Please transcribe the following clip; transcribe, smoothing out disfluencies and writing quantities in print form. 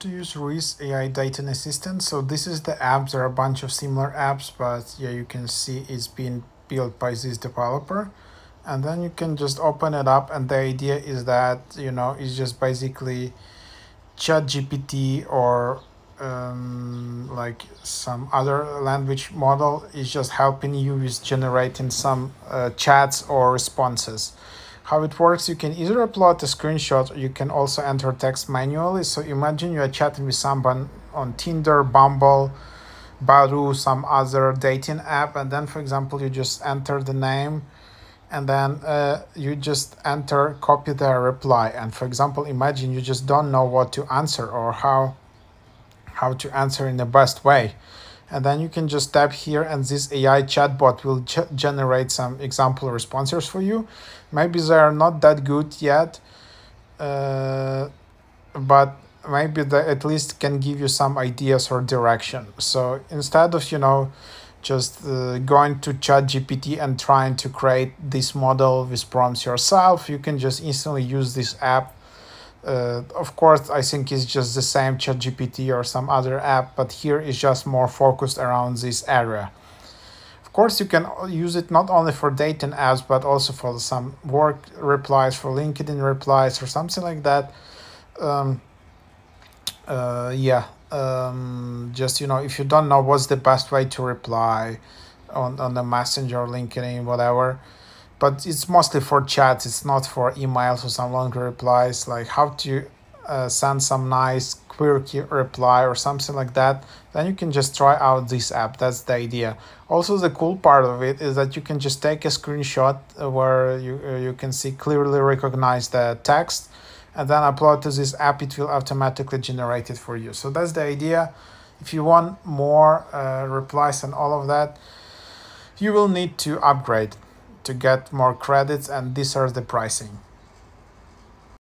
To use RIZZ AI Dating Assistant. So this is the app. There are a bunch of similar apps, but yeah, you can see it's being built by this developer. And then you can just open it up, and the idea is that, it's just basically ChatGPT or like some other language model is just helping you with generating some chats or responses. How it works, you can either upload a screenshot, or you can also enter text manually. So imagine you are chatting with someone on Tinder, Bumble, Badoo, some other dating app, and then, for example, you just enter the name, and then you just copy their reply. And for example, imagine you just don't know what to answer or how to answer in the best way. And then you can just tap here, and this AI chatbot will generate some example responses for you. Maybe they are not that good yet, but maybe they at least can give you some ideas or direction. So instead of, just going to ChatGPT and trying to create this model with prompts yourself, you can just instantly use this app. Of course, I think it's just the same ChatGPT or some other app, but here is just more focused around this area. Of course, you can use it not only for dating apps, but also for some work replies, for LinkedIn replies, or something like that. Just, if you don't know what's the best way to reply on the Messenger, LinkedIn, whatever. But it's mostly for chats. It's not for emails or some longer replies, like how to send some nice quirky reply or something like that. Then you can just try out this app. That's the idea. Also, the cool part of it is that you can just take a screenshot where you can see clearly recognize the text, and then upload to this app. It will automatically generate it for you. So that's the idea. If you want more replies and all of that, you will need to upgrade to get more credits, and these are the pricing.